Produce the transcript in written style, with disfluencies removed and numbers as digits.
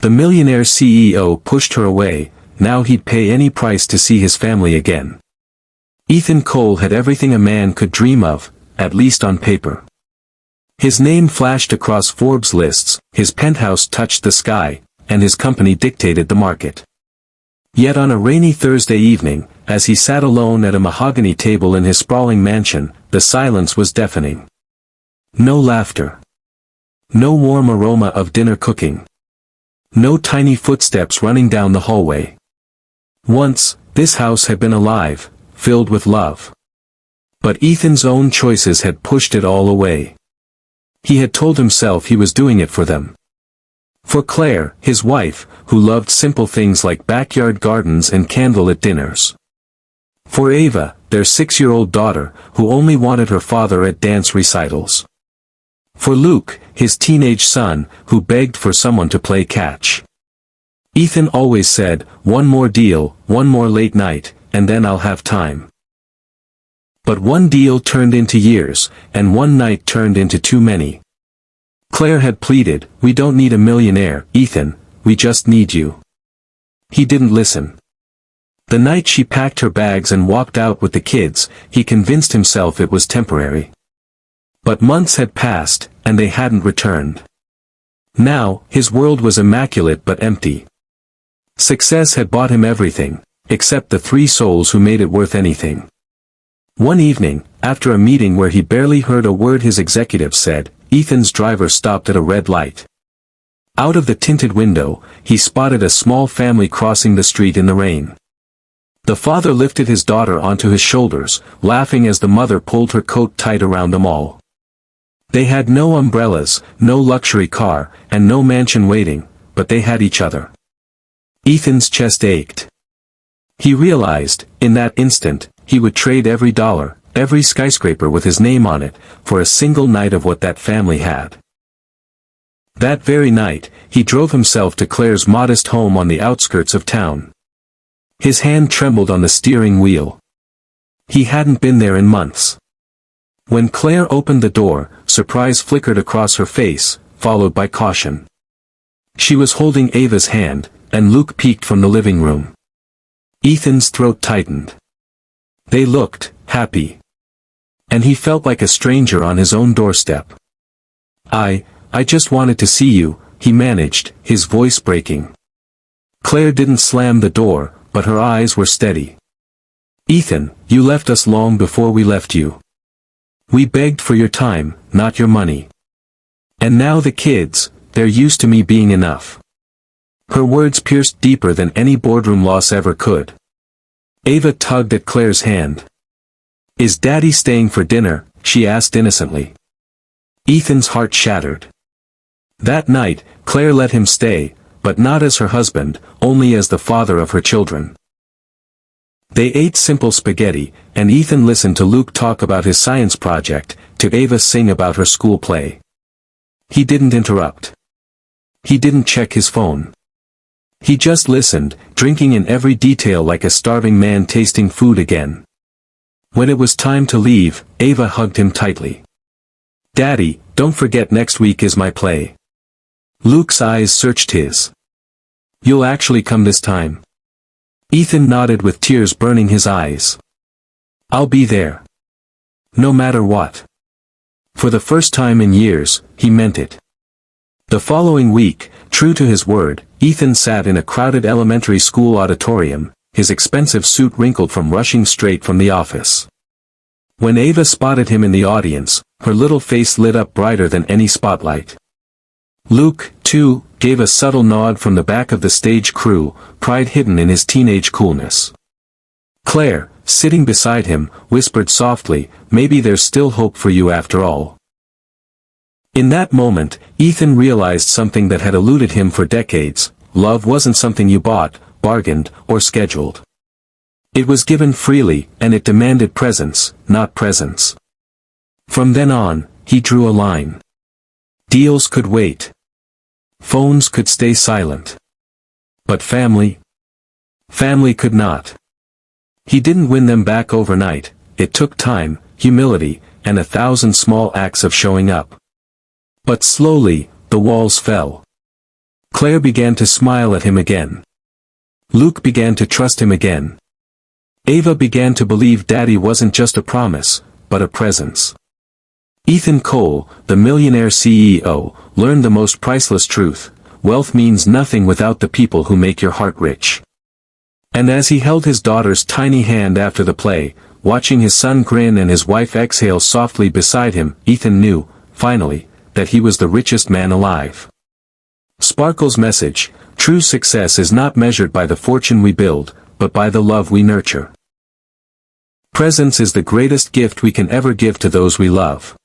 The millionaire CEO pushed her away. Now he'd pay any price to see his family again. Ethan Cole had everything a man could dream of, at least on paper. His name flashed across Forbes lists, his penthouse touched the sky, and his company dictated the market. Yet on a rainy Thursday evening, as he sat alone at a mahogany table in his sprawling mansion, the silence was deafening. No laughter. No warm aroma of dinner cooking. No tiny footsteps running down the hallway. Once, this house had been alive, filled with love. But Ethan's own choices had pushed it all away. He had told himself he was doing it for them. For Claire, his wife, who loved simple things like backyard gardens and candlelit dinners. For Ava, their 6-year-old daughter, who only wanted her father at dance recitals. For Luke, his teenage son, who begged for someone to play catch. Ethan always said, "One more deal, one more late night, and then I'll have time." But one deal turned into years, and one night turned into too many. Claire had pleaded, "We don't need a millionaire, Ethan, we just need you." He didn't listen. The night she packed her bags and walked out with the kids, he convinced himself it was temporary. But months had passed, and they hadn't returned. Now, his world was immaculate but empty. Success had bought him everything, except the 3 souls who made it worth anything. One evening, after a meeting where he barely heard a word his executive said, Ethan's driver stopped at a red light. Out of the tinted window, he spotted a small family crossing the street in the rain. The father lifted his daughter onto his shoulders, laughing as the mother pulled her coat tight around them all. They had no umbrellas, no luxury car, and no mansion waiting, but they had each other. Ethan's chest ached. He realized, in that instant, he would trade every dollar, every skyscraper with his name on it, for a single night of what that family had. That very night, he drove himself to Claire's modest home on the outskirts of town. His hand trembled on the steering wheel. He hadn't been there in months. When Claire opened the door, surprise flickered across her face, followed by caution. She was holding Ava's hand, and Luke peeked from the living room. Ethan's throat tightened. They looked happy. And he felt like a stranger on his own doorstep. I just wanted to see you, he managed, his voice breaking. Claire didn't slam the door, but her eyes were steady. Ethan, you left us long before we left you. We begged for your time, not your money. And now the kids, they're used to me being enough. Her words pierced deeper than any boardroom loss ever could. Ava tugged at Claire's hand. Is Daddy staying for dinner? She asked innocently. Ethan's heart shattered. That night, Claire let him stay, but not as her husband, only as the father of her children. They ate simple spaghetti, and Ethan listened to Luke talk about his science project, to Ava sing about her school play. He didn't interrupt. He didn't check his phone. He just listened, drinking in every detail like a starving man tasting food again. When it was time to leave, Ava hugged him tightly. Daddy, don't forget next week is my play. Luke's eyes searched his. You'll actually come this time? Ethan nodded with tears burning his eyes. I'll be there. No matter what. For the first time in years, he meant it. The following week, true to his word, Ethan sat in a crowded elementary school auditorium, his expensive suit wrinkled from rushing straight from the office. When Ava spotted him in the audience, her little face lit up brighter than any spotlight. Luke, too, gave a subtle nod from the back of the stage crew, pride hidden in his teenage coolness. Claire, sitting beside him, whispered softly, maybe there's still hope for you after all. In that moment, Ethan realized something that had eluded him for decades. Love wasn't something you bought, bargained, or scheduled. It was given freely, and it demanded presence, not presence. From then on, he drew a line. Deals could wait. Phones could stay silent. But family? Family could not. He didn't win them back overnight. It took time, humility, and 1,000 small acts of showing up. But slowly, the walls fell. Claire began to smile at him again. Luke began to trust him again. Ava began to believe Daddy wasn't just a promise, but a presence. Ethan Cole, the Millionaire CEO, learned the most priceless truth: wealth means nothing without the people who make your heart rich. And as he held his daughter's tiny hand after the play, watching his son grin and his wife exhale softly beside him, Ethan knew, finally, that he was the richest man alive. Sparkle's message: true success is not measured by the fortune we build, but by the love we nurture. Presence is the greatest gift we can ever give to those we love.